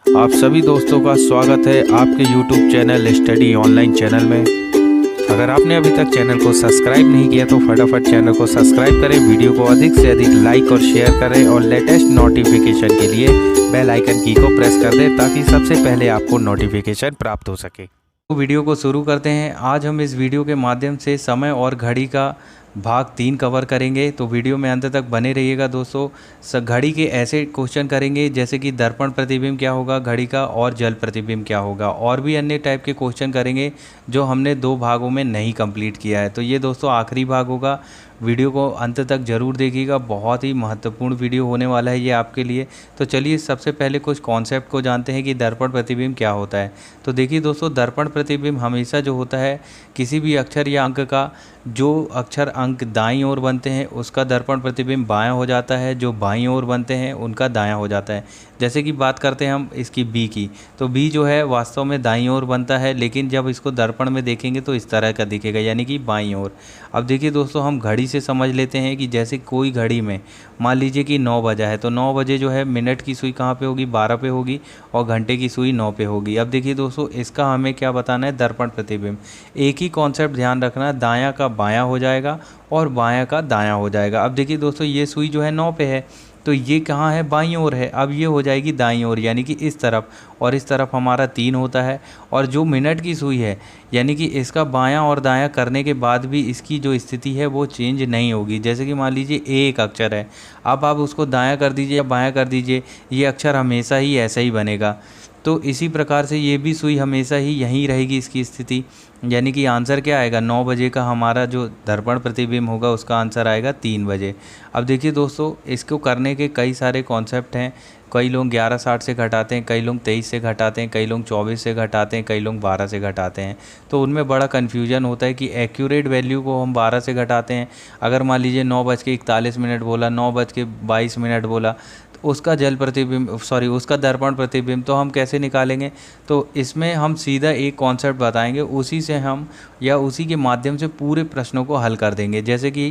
आप सभी दोस्तों का स्वागत है आपके YouTube channel study online channel में। अगर आपने अभी तक चैनल को सब्सक्राइब नहीं किया तो फटाफट चैनल को सब्सक्राइब करें, वीडियो को अधिक से अधिक लाइक और शेयर करें और लेटेस्ट नोटिफिकेशन के लिए बेल आइकन की को प्रेस कर दें ताकि सबसे पहले आपको नोटिफिकेशन प्राप्त हो सके। तो वीडियो को शुरू करते हैं। आज हम इस वीडियो के माध्यम से समय और घड़ी का भाग 3 कवर करेंगे, तो वीडियो में अंत तक बने रहिएगा दोस्तों। घड़ी के ऐसे क्वेश्चन करेंगे जैसे कि दर्पण प्रतिबिंब क्या होगा घड़ी का और जल प्रतिबिंब क्या होगा, और भी अन्य टाइप के क्वेश्चन करेंगे जो हमने 2 भागों में नहीं कंप्लीट किया है। तो ये दोस्तों आखिरी भाग होगा, वीडियो को अंत तक ज़रूर देखिएगा, बहुत ही महत्वपूर्ण वीडियो होने वाला है ये आपके लिए। तो चलिए सबसे पहले कुछ कॉन्सेप्ट को जानते हैं कि दर्पण प्रतिबिंब क्या होता है। तो देखिए दोस्तों, दर्पण प्रतिबिंब हमेशा जो होता है किसी भी अक्षर या अंक का, जो अक्षर अंक दाईं ओर बनते हैं उसका दर्पण प्रतिबिंब बायां हो जाता है, जो बाईं ओर बनते हैं उनका दायां हो जाता है। जैसे कि बात करते हैं हम इसकी बी की, तो बी जो है वास्तव में दाईं ओर बनता है, लेकिन जब इसको दर्पण में देखेंगे तो इस तरह का दिखेगा, यानी कि बाईं ओर। अब देखिए दोस्तों, हम घड़ी से समझ लेते हैं कि जैसे कोई घड़ी में मान लीजिए कि 9 बजा है, तो 9 बजे जो है मिनट की सुई कहाँ पे होगी, 12 पे होगी, और घंटे की सुई 9 पे होगी। अब देखिए दोस्तों, इसका हमें क्या बताना है, दर्पण प्रतिबिंब। एक ही कॉन्सेप्ट ध्यान रखना, दायां का बायां हो जाएगा और बायां का दायां हो जाएगा। अब देखिए दोस्तों, ये सुई जो है 9 पे है, तो ये कहाँ है, बाईं ओर है। अब ये हो जाएगी दाईं ओर, यानी कि इस तरफ, और इस तरफ हमारा 3 होता है। और जो मिनट की सुई है, यानी कि इसका बायां और दायां करने के बाद भी इसकी जो स्थिति है वो चेंज नहीं होगी। जैसे कि मान लीजिए ए एक अक्षर है, अब आप उसको दायां कर दीजिए या बायां कर दीजिए, ये अक्षर हमेशा ही ऐसा ही बनेगा। तो इसी प्रकार से ये भी सुई हमेशा ही यहीं रहेगी इसकी स्थिति, यानी कि आंसर क्या आएगा, 9 बजे का हमारा जो दर्पण प्रतिबिंब होगा उसका आंसर आएगा 3 बजे। अब देखिए दोस्तों, इसको करने के कई सारे कॉन्सेप्ट हैं। कई लोग 11/60 से घटाते हैं, कई लोग 23 से घटाते हैं, कई लोग 24 से घटाते हैं, कई लोग 12 से घटाते हैं। तो उनमें बड़ा कन्फ्यूजन होता है कि एक्यूरेट वैल्यू को हम 12 से घटाते हैं। अगर मान लीजिए 9:41 बोला, 9:22 बोला, तो उसका जल प्रतिबिंब उसका दर्पण प्रतिबिंब तो हम कैसे निकालेंगे। तो इसमें हम सीधा एक कॉन्सेप्ट बताएंगे, उसी से हम या उसी के माध्यम से पूरे प्रश्नों को हल कर देंगे। जैसे कि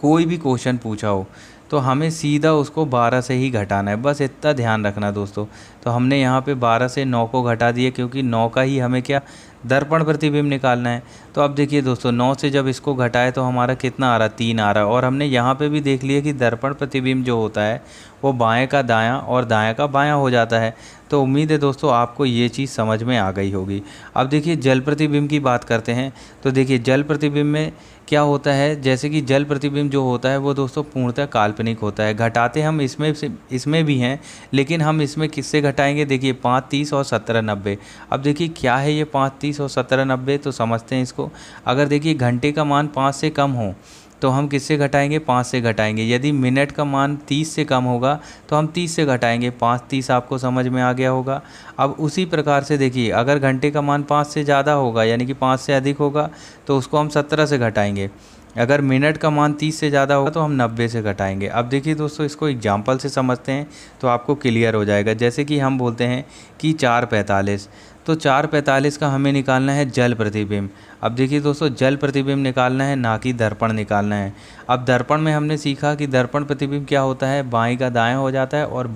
कोई भी क्वेश्चन पूछा हो तो हमें सीधा उसको 12 से ही घटाना है, बस इतना ध्यान रखना दोस्तों। तो हमने यहाँ पे 12 से 9 को घटा दिए, क्योंकि 9 का ही हमें क्या, दर्पण प्रतिबिंब निकालना है। तो अब देखिए दोस्तों, 9 से जब इसको घटाए तो हमारा कितना आ रहा, 3 आ रहा है। और हमने यहाँ पे भी देख लिया कि दर्पण प्रतिबिंब जो होता है वो बाएं का दायां और दायां का बायां हो जाता है। तो उम्मीद है दोस्तों आपको ये चीज़ समझ में आ गई होगी। अब देखिए जल प्रतिबिंब की बात करते हैं। तो देखिए जल प्रतिबिंब में क्या होता है, जैसे कि जल प्रतिबिंब जो होता है वो दोस्तों पूर्णतः काल्पनिक होता है। घटाते हम इसमें भी हैं, लेकिन हम इसमें किससे घटाएंगे, देखिए 5, 30 और 17, 90। अब देखिए क्या है ये 5, 30 और 17, 90, तो समझते हैं इसको। अगर देखिए घंटे का मान 5 से कम हो तो हम किससे घटाएंगे, 5 से घटाएंगे। यदि मिनट का मान 30 से कम होगा तो हम 30 से घटाएंगे, 5, 30 आपको समझ में आ गया होगा। अब उसी प्रकार से देखिए, अगर घंटे का मान 5 से ज़्यादा होगा, यानी कि 5 से अधिक होगा, तो उसको हम 17 से घटाएंगे। अगर मिनट का मान 30 से ज़्यादा होगा तो हम 90 से घटाएंगे। अब देखिए दोस्तों, इसको एग्जाम्पल से समझते हैं तो आपको क्लियर हो जाएगा। जैसे कि हम बोलते हैं कि 4:45, तो 4:45 का हमें निकालना है जल प्रतिबिंब। अब देखिए दोस्तों, जल प्रतिबिंब निकालना है, ना कि दर्पण निकालना है। अब दर्पण में हमने सीखा कि दर्पण प्रतिबिंब क्या होता है, बाएं का दायां हो जाता है और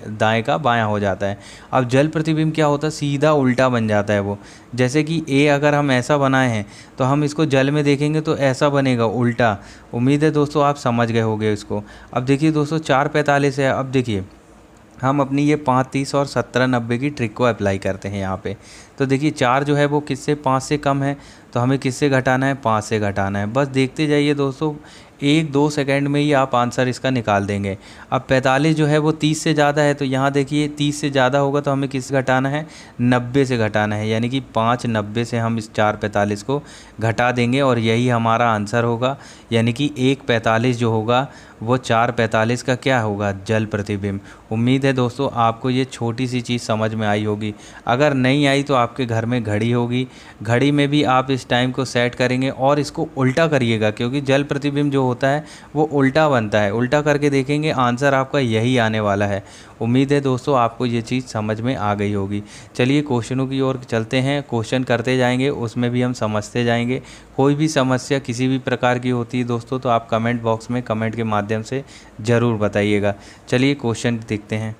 दाएं का बायां हो जाता है। अब जल प्रतिबिंब क्या होता है, सीधा उल्टा बन जाता है वो। जैसे कि ए अगर हम ऐसा बनाए हैं तो हम इसको जल में देखेंगे तो ऐसा बनेगा, उल्टा। उम्मीद है दोस्तों आप समझ गए होंगे इसको। अब देखिए दोस्तों, 4:45 है। अब देखिए हम अपनी ये 5, 30 और 17, 90 की ट्रिक को अप्लाई करते हैं यहाँ पे। तो देखिए 4 जो है वो किससे, 5 से कम है, तो हमें किससे घटाना है, 5 से घटाना है। बस देखते जाइए दोस्तों, 1-2 सेकंड में ही आप आंसर इसका निकाल देंगे। अब 45 जो है वो 30 से ज़्यादा है, तो यहाँ देखिए 30 से ज़्यादा होगा तो हमें किससे घटाना है, 90 से घटाना है। यानी कि 5, 90 से हम इस 4:45 को घटा देंगे और यही हमारा आंसर होगा। यानी कि 1:45 जो होगा वो 4:45 का क्या होगा, जल प्रतिबिंब। उम्मीद है दोस्तों आपको ये छोटी सी चीज़ समझ में आई होगी। अगर नहीं आई तो आपके घर में घड़ी होगी, घड़ी में भी आप इस टाइम को सेट करेंगे और इसको उल्टा करिएगा, क्योंकि जल प्रतिबिंब जो होता है वो उल्टा बनता है। उल्टा करके देखेंगे, आंसर आपका यही आने वाला है। उम्मीद है दोस्तों आपको ये चीज़ समझ में आ गई होगी। चलिए क्वेश्चनों की ओर चलते हैं, क्वेश्चन करते जाएंगे, उसमें भी हम समझते जाएंगे। कोई भी समस्या किसी भी प्रकार की होती है दोस्तों तो आप कमेंट बॉक्स में कमेंट के माध्यम से ज़रूर बताइएगा। चलिए क्वेश्चन देखते हैं।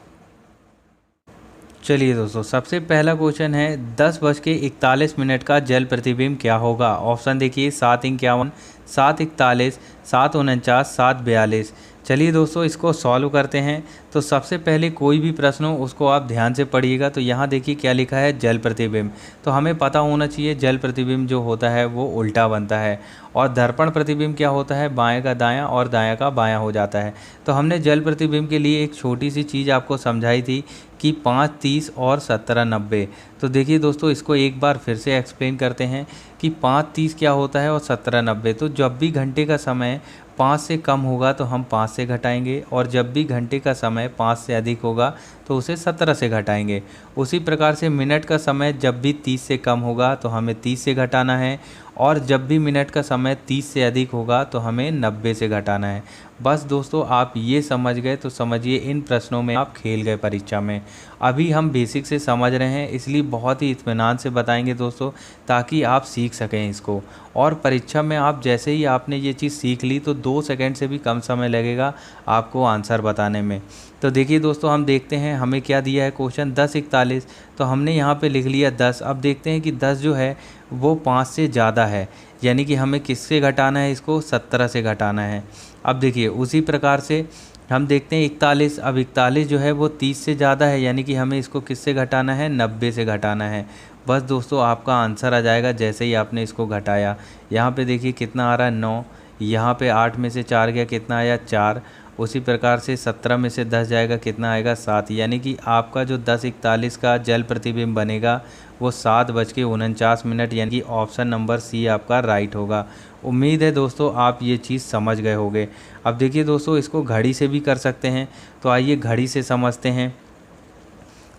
चलिए दोस्तों, सबसे पहला क्वेश्चन है 10:41 का जल प्रतिबिंब क्या होगा। ऑप्शन देखिए 7:51, 7:41, 7:49, 7:42। चलिए दोस्तों, इसको सॉल्व करते हैं। तो सबसे पहले कोई भी प्रश्न हो उसको आप ध्यान से पढ़िएगा। तो यहाँ देखिए क्या लिखा है, जल प्रतिबिंब। तो हमें पता होना चाहिए जल प्रतिबिंब जो होता है वो उल्टा बनता है, और दर्पण प्रतिबिंब क्या होता है, बाएं का दायां और दायां का बायां हो जाता है। तो हमने जल प्रतिबिंब के लिए एक छोटी सी चीज़ आपको समझाई थी कि 5, 30 और 17, 90। तो देखिए दोस्तों, इसको एक बार फिर से एक्सप्लेन करते हैं कि 5, 30 क्या होता है और 17, 90। तो जब भी घंटे का समय 5 से कम होगा तो हम 5 से घटाएंगे, और जब भी घंटे का समय 5 से अधिक होगा तो उसे 17 से घटाएंगे। उसी प्रकार से मिनट का समय जब भी 30 से कम होगा तो हमें 30 से घटाना है, और जब भी मिनट का समय 30 से अधिक होगा तो हमें 90 से घटाना है। बस दोस्तों, आप ये समझ गए तो समझिए इन प्रश्नों में आप खेल गए परीक्षा में। अभी हम बेसिक से समझ रहे हैं, इसलिए बहुत ही इत्मीनान से बताएंगे दोस्तों, ताकि आप सीख सकें इसको। और परीक्षा में आप जैसे ही आपने ये चीज़ सीख ली तो 2 सेकंड से भी कम समय लगेगा आपको आंसर बताने में। तो देखिए दोस्तों, हम देखते हैं हमें क्या दिया है क्वेश्चन 10:41। तो हमने यहाँ पे लिख लिया 10। अब देखते हैं कि 10 जो है वो 5 से ज़्यादा है, यानी कि हमें किससे घटाना है, इसको 17 से घटाना है। अब देखिए उसी प्रकार से हम देखते हैं 41। अब 41 जो है वो 30 से ज़्यादा है, यानी कि हमें इसको किससे घटाना है, 90 से घटाना है। बस दोस्तों, आपका आंसर आ जाएगा जैसे ही आपने इसको घटाया। यहाँ पे देखिए कितना आ रहा है, 9। यहाँ पे 8 में से 4 गया, कितना आया, 4। उसी प्रकार से 17 में से 10 जाएगा, कितना आएगा, 7। यानी कि आपका जो 10:41 का जल प्रतिबिंब बनेगा वो 7:49, यानी कि ऑप्शन नंबर सी आपका राइट होगा। उम्मीद है दोस्तों आप ये चीज़ समझ गए होंगे। अब देखिए दोस्तों, इसको घड़ी से भी कर सकते हैं। तो आइए घड़ी से समझते हैं।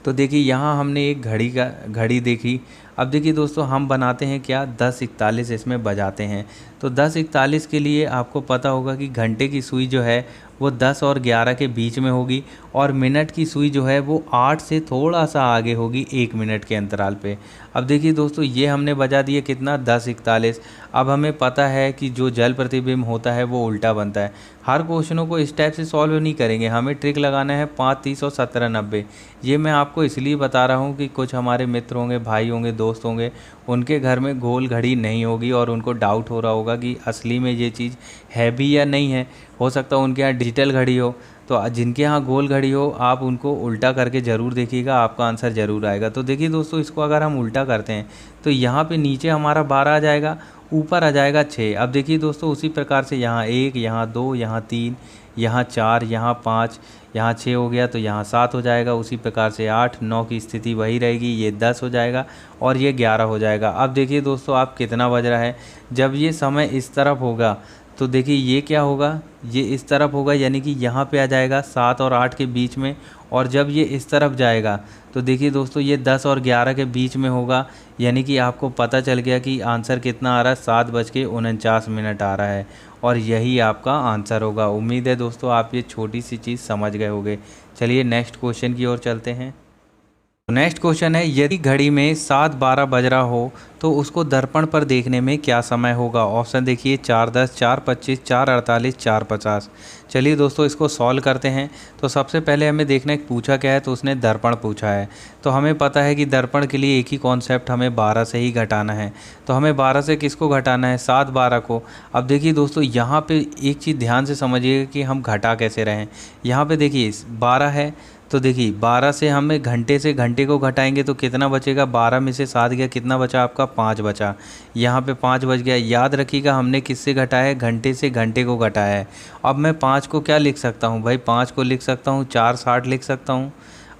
तो देखिए यहाँ हमने एक घड़ी देखी। अब देखिए दोस्तों, हम बनाते हैं क्या, 10:41 इसमें बजाते हैं। तो 10:41 के लिए आपको पता होगा कि घंटे की सुई जो है वो 10 और 11 के बीच में होगी, और मिनट की सुई जो है वो 8 से थोड़ा सा आगे होगी, 1 मिनट के अंतराल पे। अब देखिए दोस्तों, ये हमने बजा दिया कितना, 10:41। अब हमें पता है कि जो जल प्रतिबिंब होता है वो उल्टा बनता है। हर क्वेश्चनों को इस टाइप से सॉल्व नहीं करेंगे, हमें ट्रिक लगाना है 5, 30 और 17, 90। ये मैं आपको इसलिए बता रहा हूँ कि कुछ हमारे मित्र होंगे, भाई होंगे, दोस्त होंगे, उनके घर में गोल घड़ी नहीं होगी और उनको डाउट हो रहा होगा कि असली में ये चीज़ है भी या नहीं है। हो सकता है उनके यहाँ डिजिटल घड़ी हो। तो जिनके यहाँ गोल घड़ी हो आप उनको उल्टा करके ज़रूर देखिएगा, आपका आंसर ज़रूर आएगा। तो देखिए दोस्तों, इसको अगर हम उल्टा करते हैं तो यहाँ पे नीचे हमारा 12 आ जाएगा, ऊपर आ जाएगा 6। अब देखिए दोस्तों, उसी प्रकार से यहाँ 1, यहाँ 2, यहाँ 3, यहाँ 4, यहाँ 5, यहाँ 6 हो गया, तो यहाँ 7 हो जाएगा। उसी प्रकार से 8, 9 की स्थिति वही रहेगी, ये 10 हो जाएगा और ये 11 हो जाएगा। अब देखिए दोस्तों, आप कितना बज रहा है, जब ये समय इस तरफ होगा तो देखिए ये क्या होगा, ये इस तरफ होगा, यानी कि यहाँ पे आ जाएगा 7 और 8 के बीच में। और जब ये इस तरफ जाएगा तो देखिए दोस्तों, ये 10 और 11 के बीच में होगा, यानी कि आपको पता चल गया कि आंसर कितना आ रहा है, 7:49 आ रहा है, और यही आपका आंसर होगा। उम्मीद है दोस्तों आप ये छोटी सी चीज़ समझ गए होंगे। चलिए नेक्स्ट क्वेश्चन की ओर चलते हैं। नेक्स्ट क्वेश्चन है, यदि घड़ी में 7:12 बज रहा हो तो उसको दर्पण पर देखने में क्या समय होगा। ऑप्शन देखिए 4:10, 4:25, 4:48, 4:50। चलिए दोस्तों, इसको सॉल्व करते हैं। तो सबसे पहले हमें देखना है पूछा क्या है, तो उसने दर्पण पूछा है। तो हमें पता है कि दर्पण के लिए एक ही कॉन्सेप्ट, हमें 12 से ही घटाना है। तो हमें 12 से किसको घटाना है, 7:12 को। अब देखिए दोस्तों, यहाँ पर एक चीज़ ध्यान से समझिएगा कि हम घटा कैसे रहें। यहाँ पर देखिए 12 है, तो देखिए 12 से हमें घंटे से घंटे को घटाएंगे तो कितना बचेगा, 12 में से 7 गया, कितना बचा आपका, 5 बचा। यहाँ पे 5 बच गया। याद रखिएगा हमने किससे घटाया है, घंटे से घंटे को घटाया है। अब मैं 5 को क्या लिख सकता हूँ भाई, 5 को लिख सकता हूँ 4:60 लिख सकता हूँ।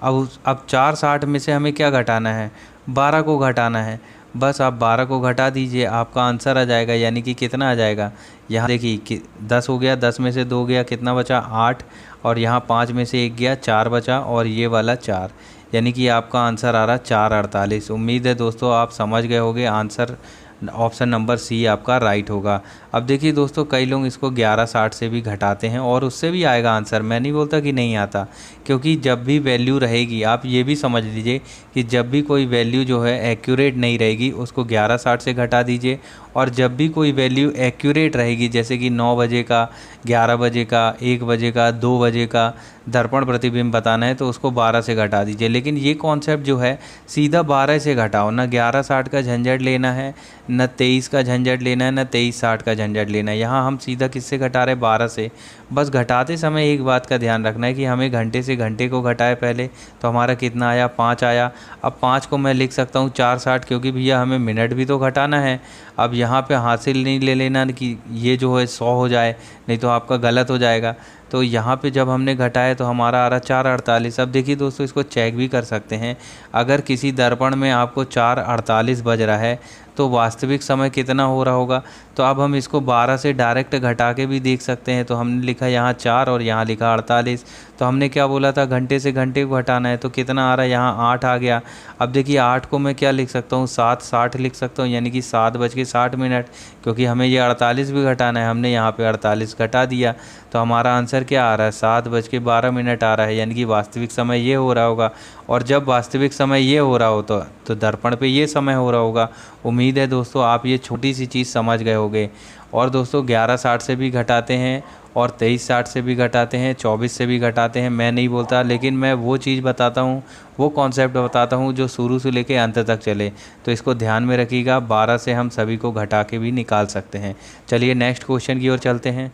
अब 4:60 में से हमें क्या घटाना है, 12 को घटाना है। बस आप 12 को घटा दीजिए, आपका आंसर आ जाएगा। यानी कि कितना आ जाएगा, यहाँ देखिए कि 10 हो गया, 10 में से 2 गया, कितना बचा, 8। और यहाँ 5 में से 1 गया, 4 बचा, और ये वाला 4। यानी कि आपका आंसर आ रहा 4:48। उम्मीद है दोस्तों आप समझ गए होंगे, आंसर ऑप्शन नंबर सी आपका राइट होगा। अब देखिए दोस्तों, कई लोग इसको 11:60 से भी घटाते हैं और उससे भी आएगा आंसर। मैं नहीं बोलता कि नहीं आता, क्योंकि जब भी वैल्यू रहेगी, आप ये भी समझ लीजिए कि जब भी कोई वैल्यू जो है एक्यूरेट नहीं रहेगी, उसको 11:60 से घटा दीजिए, और जब भी कोई वैल्यू एक्यूरेट रहेगी, जैसे कि 9 बजे का, 11 बजे का, 1 बजे का, 2 बजे का दर्पण प्रतिबिंब बताना है तो उसको 12 से घटा दीजिए। लेकिन ये कॉन्सेप्ट जो है सीधा 12 से घटाओ, ना 11:60 का झंझट लेना है, न 23 का झंझट लेना है, न 23:60 का झंझट लेना है। यहाँ हम सीधा किससे घटा रहे हैं? 12 से। बस घटाते समय एक बात का ध्यान रखना है कि हमें घंटे से घंटे को घटाए पहले, तो हमारा कितना आया? 5 आया। अब 5 को मैं लिख सकता हूँ 4:60, क्योंकि भैया हमें मिनट भी तो घटाना है। अब यहाँ पे हासिल नहीं ले लेना कि ये जो है 100 हो जाए, नहीं तो आपका गलत हो जाएगा। तो यहाँ पे जब हमने घटाया तो हमारा आ रहा 4:48। अब देखिए दोस्तों, इसको चेक भी कर सकते हैं। अगर किसी दर्पण में आपको 4:48 बज रहा है तो वास्तविक समय कितना हो रहा होगा? तो अब हम इसको 12 से डायरेक्ट घटा के भी देख सकते हैं। तो हमने लिखा यहाँ 4 और यहाँ लिखा 48। तो हमने क्या बोला था? घंटे से घंटे को घटाना है। तो कितना आ रहा है? यहाँ 8 आ गया। अब देखिए 8 को मैं क्या लिख सकता हूँ? 7:60 लिख सकता हूँ, यानी कि 7:60, क्योंकि हमें ये 48 भी घटाना है। हमने यहाँ पे 48 घटा दिया। तो हमारा आंसर क्या आ रहा है? 7:12 आ रहा है, यानी कि वास्तविक समय ये हो रहा होगा। और जब वास्तविक समय ये हो रहा हो तो दर्पण पे ये समय हो रहा होगा। उम्मीद है दोस्तों आप ये छोटी सी चीज़ समझ गए होंगे। और दोस्तों 11:60 से भी घटाते हैं, और 23:60 से भी घटाते हैं, 24 से भी घटाते हैं। मैं नहीं बोलता, लेकिन मैं वो चीज़ बताता हूँ, वो कॉन्सेप्ट बताता हूँ जो शुरू से लेके अंत तक चले। तो इसको ध्यान में रखिएगा। 12 से हम सभी को घटा के भी निकाल सकते हैं। चलिए नेक्स्ट क्वेश्चन की ओर चलते हैं।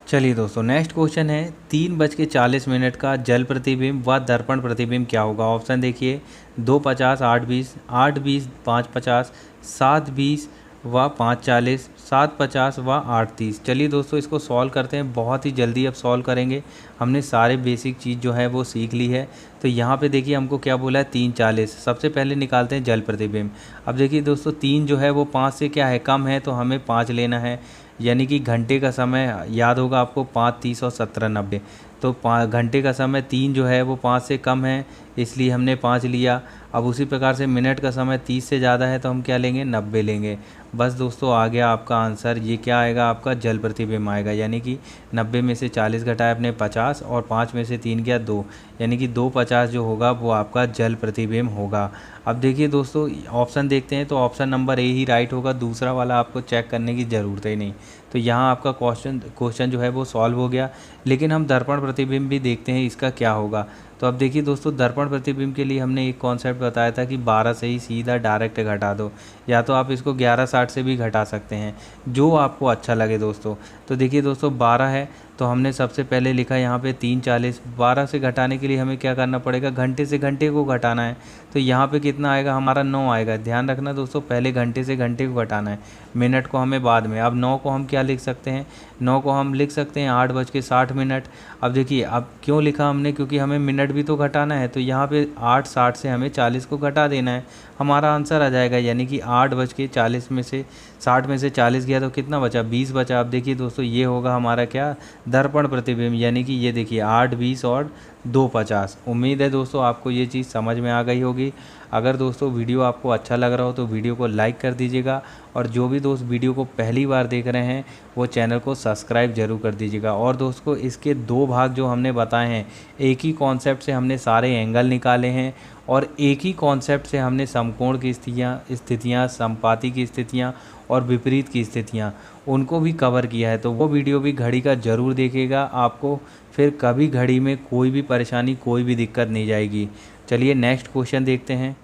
चलिए दोस्तों, नेक्स्ट क्वेश्चन है 3:40 का जल प्रतिबिंब व दर्पण प्रतिबिंब क्या होगा? ऑप्शन देखिए, 2:50, 8:20, 8:20, 5:50, 7:20 व 5:40, 7:50 व 8:30। चलिए दोस्तों, इसको सॉल्व करते हैं। बहुत ही जल्दी अब सॉल्व करेंगे। हमने सारे बेसिक चीज़ जो है वो सीख ली है। तो यहाँ पे देखिए हमको क्या बोला है? 3:40। सबसे पहले निकालते हैं जल प्रतिबिंब। अब देखिए दोस्तों, 3 जो है वो 5 से क्या है? कम है, तो हमें 5 लेना है। यानी कि घंटे का समय याद होगा आपको, 5, 30 और 17, 90। तो घंटे का समय 3 जो है वो 5 से कम है, इसलिए हमने 5 लिया। अब उसी प्रकार से मिनट का समय 30 से ज़्यादा है, तो हम क्या लेंगे? 90 लेंगे। बस दोस्तों आ गया आपका आंसर। ये क्या आएगा? आपका जल प्रतिबिंब आएगा। यानी कि 90 में से 40 घटाए अपने 50, और 5 में से 3 गया 2, यानी कि 2:50 जो होगा वो आपका जल प्रतिबिंब होगा। अब देखिए दोस्तों, ऑप्शन देखते हैं तो option number A he right होगा। दूसरा वाला आपको चेक करने की ज़रूरत ही नहीं। तो यहाँ आपका क्वेश्चन जो है वो सॉल्व हो गया। लेकिन हम दर्पण प्रतिबिंब भी देखते हैं, इसका क्या होगा। तो अब देखिए दोस्तों, दर्पण प्रतिबिंब के लिए हमने एक कॉन्सेप्ट बताया था कि 12 से ही सीधा डायरेक्ट घटा दो, या तो आप इसको 11:60 से भी घटा सकते हैं, जो आपको अच्छा लगे दोस्तों। तो देखिए दोस्तों, 12 है तो हमने सबसे पहले लिखा यहाँ पे 3:40। 12 से घटाने के लिए हमें क्या करना पड़ेगा? घंटे से घंटे को घटाना है। तो यहाँ पे कितना आएगा? हमारा 9 आएगा। ध्यान रखना दोस्तों, पहले घंटे से घंटे को घटाना है, मिनट को हमें बाद में। अब 9 को हम क्या लिख सकते हैं? 9 को हम लिख सकते हैं 8:60। अब देखिए, अब क्यों लिखा हमने? क्योंकि हमें मिनट भी तो घटाना है। तो यहाँ पे 8:60 से हमें 40 को घटा देना है, हमारा आंसर आ जाएगा। यानी कि 8:40 में से 60 में से 40 गया तो कितना बचा? 20 बचा। अब देखिए दोस्तों, ये होगा हमारा क्या? दर्पण प्रतिबिंब। यानी कि ये देखिए 8, 20 और 2:50। उम्मीद है दोस्तों आपको ये चीज़ समझ में आ गई होगी। अगर दोस्तों वीडियो आपको अच्छा लग रहा हो तो वीडियो को लाइक कर दीजिएगा, और जो भी दोस्त वीडियो को पहली बार देख रहे हैं वो चैनल को सब्सक्राइब जरूर कर दीजिएगा। और दोस्तों, इसके 2 भाग जो हमने बताए हैं, एक ही कॉन्सेप्ट से हमने सारे एंगल निकाले हैं, और एक ही कॉन्सेप्ट से हमने समकोण की स्थितियाँ, समपाती की स्थितियाँ और विपरीत की स्थितियाँ, उनको भी कवर किया है। तो वो वीडियो भी घड़ी का ज़रूर देखिएगा, आपको फिर कभी घड़ी में कोई भी परेशानी, कोई भी दिक्कत नहीं जाएगी। चलिए नेक्स्ट क्वेश्चन देखते हैं।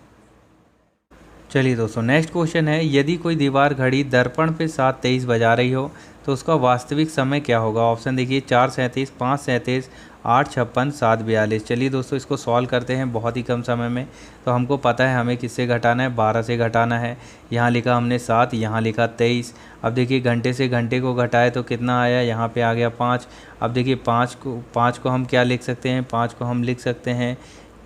चलिए दोस्तों, नेक्स्ट क्वेश्चन है, यदि कोई दीवार घड़ी दर्पण पे 7:23 बजा रही हो तो उसका वास्तविक समय क्या होगा? ऑप्शन देखिए, 4:37, 5:37, 8:56, 7:42। चलिए दोस्तों, इसको सॉल्व करते हैं बहुत ही कम समय में। तो हमको पता है हमें किससे घटाना है? 12 से घटाना है। यहाँ लिखा हमने 7, यहाँ लिखा 23। अब देखिए घंटे से घंटे को घटाए तो कितना आया? यहाँ पे आ गया 5। अब देखिए 5 को हम क्या लिख सकते हैं? 5 को हम लिख सकते हैं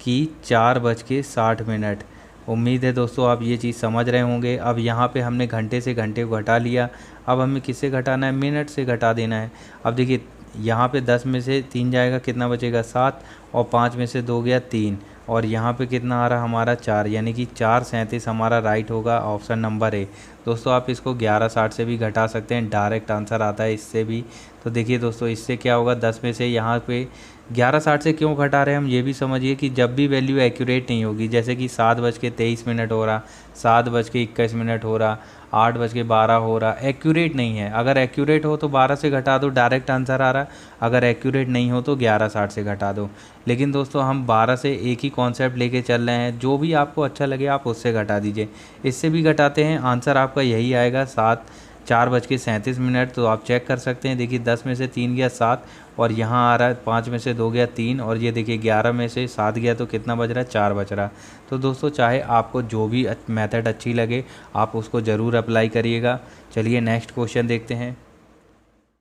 कि 4:60। उम्मीद है दोस्तों आप ये चीज़ समझ रहे होंगे। अब यहाँ पे हमने घंटे से घंटे को घटा लिया। अब हमें किससे घटाना है? मिनट से घटा देना है। अब देखिए यहाँ पे 10 में से 3 जाएगा, कितना बचेगा? 7, और 5 में से 2 गया 3, और यहाँ पे कितना आ रहा हमारा? 4, यानी कि 4:37 हमारा राइट होगा, ऑप्शन नंबर ए। दोस्तों आप इसको 11:60 से भी घटा सकते हैं, डायरेक्ट आंसर आता है इससे भी। तो देखिए दोस्तों, इससे क्या होगा? 10 में से यहाँ पे 11:60 से क्यों घटा रहे हैं हम ये भी समझिए कि जब भी वैल्यू एक्यूरेट नहीं होगी, जैसे कि 7:23 हो रहा, 7:21 हो रहा, 8:12 हो रहा, एक्यूरेट नहीं है। अगर एक्यूरेट हो तो 12 से घटा दो, डायरेक्ट आंसर आ रहा। अगर एक्यूरेट नहीं हो तो 11:60 से घटा दो। लेकिन दोस्तों हम 12 से एक ही कॉन्सेप्ट लेके चल रहे हैं, जो भी आपको अच्छा लगे आप उससे घटा दीजिए। इससे भी घटाते हैं, आंसर आपका यही आएगा 4:37। तो आप चेक कर सकते हैं, देखिए 10 में से 3 गया 7, और यहाँ आ रहा है 5 में से 2 गया 3, और ये देखिए 11 में से 7 गया तो कितना बच रहा है, 4 बच रहा। तो दोस्तों चाहे आपको जो भी मेथड अच्छी लगे आप उसको ज़रूर अप्लाई करिएगा। चलिए नेक्स्ट क्वेश्चन देखते हैं।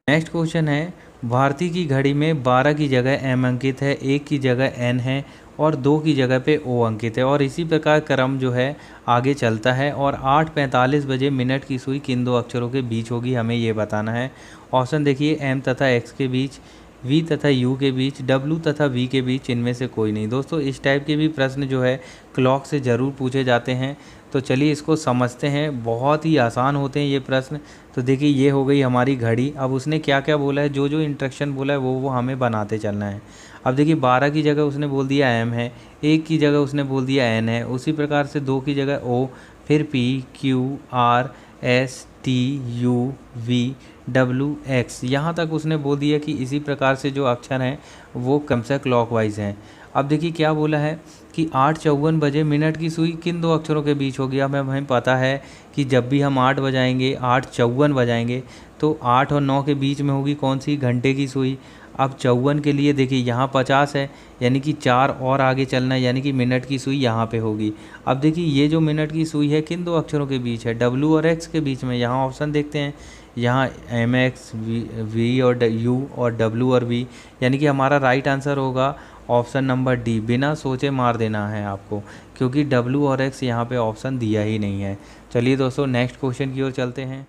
नेक्स्ट क्वेश्चन है, भारती की घड़ी में 12 की जगह एम अंकित है, 1 की जगह एन है और 2 की जगह पे ओ अंकित है, और इसी प्रकार क्रम जो है आगे चलता है, और 8:45 बजे मिनट की सुई किन दो अक्षरों के बीच होगी, हमें ये बताना है। ऑप्शन देखिए, एम तथा एक्स के बीच, वी तथा यू के बीच, डब्लू तथा वी के बीच, इनमें से कोई नहीं। दोस्तों इस टाइप के भी प्रश्न जो है क्लॉक से ज़रूर पूछे जाते हैं, तो चलिए इसको समझते हैं। बहुत ही आसान होते हैं ये प्रश्न। तो देखिए ये हो गई हमारी घड़ी। अब उसने क्या क्या बोला है, जो जो इंस्ट्रक्शन बोला है वो हमें बनाते चलना है। अब देखिए 12 की जगह उसने बोल दिया एम है, 1 की जगह उसने बोल दिया एन है, उसी प्रकार से 2 की जगह ओ, फिर P, Q, R, S, T, U, V, W, X, यहाँ तक उसने बोल दिया कि इसी प्रकार से जो अक्षर हैं वो क्रमशः क्लॉकवाइज हैं। अब देखिए क्या बोला है कि 8:54 बजे मिनट की सुई किन दो अक्षरों के बीच होगी। अब हमें पता है कि जब भी हम 8 बजाएंगे, 8:54 बजाएंगे, तो 8 और 9 के बीच में होगी कौन सी, घंटे की सुई। अब 54 के लिए देखिए यहाँ 50 है, यानी कि 4 और आगे चलना है, यानी कि मिनट की सुई यहाँ पे होगी। अब देखिए ये जो मिनट की सुई है किन दो अक्षरों के बीच है, डब्लू और एक्स के बीच में। यहाँ ऑप्शन देखते हैं, यहाँ एम एक्स, वी और यू, और डब्लू और वी, यानी कि हमारा राइट आंसर होगा ऑप्शन नंबर डी। बिना सोचे मार देना है आपको, क्योंकि डब्लू और एक्स यहाँ पे ऑप्शन दिया ही नहीं है। चलिए दोस्तों नेक्स्ट क्वेश्चन की ओर चलते हैं।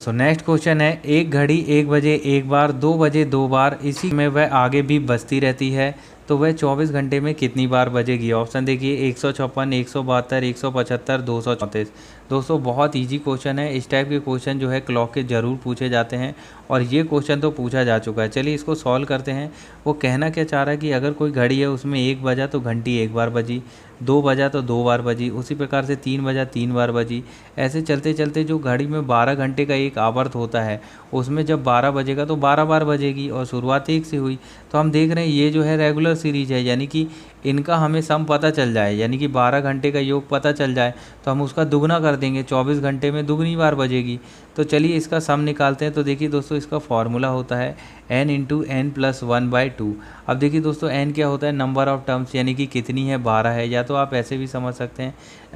नेक्स्ट क्वेश्चन है, एक घड़ी 1 बजे एक बार, 2 बजे 2 बार, इसी में वह आगे भी बजती रहती है, तो वह 24 घंटे में कितनी बार बजेगी। ऑप्शन देखिए 156, 172, 175, 234। दोस्तों बहुत इजी क्वेश्चन है। इस टाइप के क्वेश्चन जो है क्लॉक के ज़रूर पूछे जाते हैं, और ये क्वेश्चन तो पूछा जा चुका है। चलिए इसको सॉल्व करते हैं। वो कहना क्या चाह रहा है कि अगर कोई घड़ी है उसमें 1 बजा तो घंटी 1 बार बजी, 2 बजा तो 2 बार बजी, उसी प्रकार से 3 बजा 3 बार बजी। ऐसे चलते चलते जो घड़ी में 12 घंटे का एक आवर्त होता है, उसमें जब 12 बजेगा तो 12 बार बजेगी, और शुरुआत 1 से हुई। तो हम देख रहे हैं ये जो है रेगुलर सीरीज है, यानी कि इनका हमें सम पता चल जाए, यानी कि 12 घंटे का योग पता चल जाए, तो हम उसका दुगना कर देंगे, 24 घंटे में दुगनी बार बजेगी। तो चलिए इसका सम निकालते हैं। तो देखिए दोस्तों इसका फॉर्मूला होता है n इंटू एन प्लस 1/2। अब देखिए दोस्तों n क्या होता है, नंबर ऑफ टर्म्स, यानी कि कितनी है, 12 है, या तो आप ऐसे भी समझ सकते हैं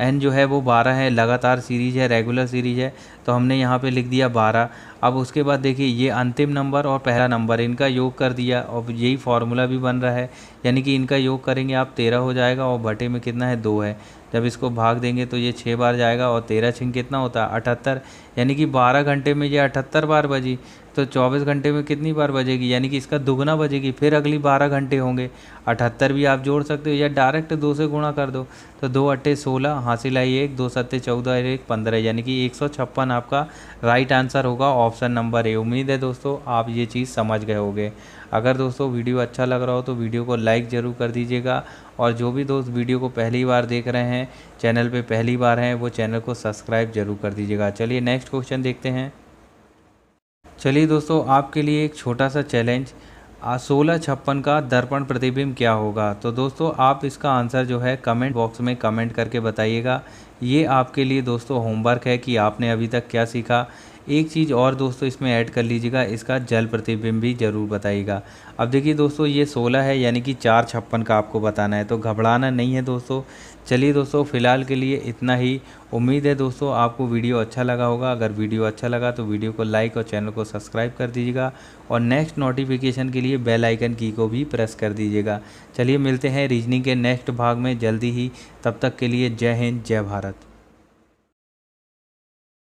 n जो है वो 12 है, लगातार सीरीज है, रेगुलर सीरीज है, तो हमने यहाँ पे लिख दिया 12। अब उसके बाद देखिए ये अंतिम नंबर और पहला नंबर, इनका योग कर दिया, और यही फार्मूला भी बन रहा है, यानी कि इनका योग करेंगे आप 13 हो जाएगा, और बटे में कितना है 2 है। जब इसको भाग देंगे तो ये 6 बार जाएगा, और 13 छिंग कितना होता है 78, यानी कि 12 घंटे में ये 78 बार बजी। तो 24 घंटे में कितनी बार बजेगी, यानी कि इसका दुगना बजेगी। फिर अगली 12 घंटे होंगे, 78 भी आप जोड़ सकते हो, या डायरेक्ट 2 से गुणा कर दो। तो 2 अट्ठे 16, हासिल आई 1, 2 सत्ते 14, 1 15, यानी कि 156 आपका राइट आंसर होगा ऑप्शन नंबर ए। उम्मीद है दोस्तों आप ये चीज़ समझ गए होंगे। अगर दोस्तों वीडियो अच्छा लग रहा हो तो वीडियो को लाइक ज़रूर कर दीजिएगा, और जो भी दोस्त वीडियो को पहली बार देख रहे हैं, चैनल पे पहली बार हैं, वो चैनल को सब्सक्राइब जरूर कर दीजिएगा। चलिए नेक्स्ट क्वेश्चन देखते हैं। चलिए दोस्तों आपके लिए एक छोटा सा चैलेंज, 1656 का दर्पण प्रतिबिंब क्या होगा। तो दोस्तों आप इसका आंसर जो है कमेंट बॉक्स में कमेंट करके बताइएगा। ये आपके लिए दोस्तों होमवर्क है कि आपने अभी तक क्या सीखा। एक चीज़ और दोस्तों इसमें ऐड कर लीजिएगा, इसका जल प्रतिबिंब भी ज़रूर बताइएगा। अब देखिए दोस्तों ये 16 है, यानी कि 456 का आपको बताना है, तो घबराना नहीं है दोस्तों। चलिए दोस्तों फ़िलहाल के लिए इतना ही। उम्मीद है दोस्तों आपको वीडियो अच्छा लगा होगा। अगर वीडियो अच्छा लगा तो वीडियो को लाइक और चैनल को सब्सक्राइब कर दीजिएगा, और नेक्स्ट नोटिफिकेशन के लिए बेल आइकन की को भी प्रेस कर दीजिएगा। चलिए मिलते हैं रीजनिंग के नेक्स्ट भाग में जल्दी ही। तब तक के लिए जय हिंद, जय भारत।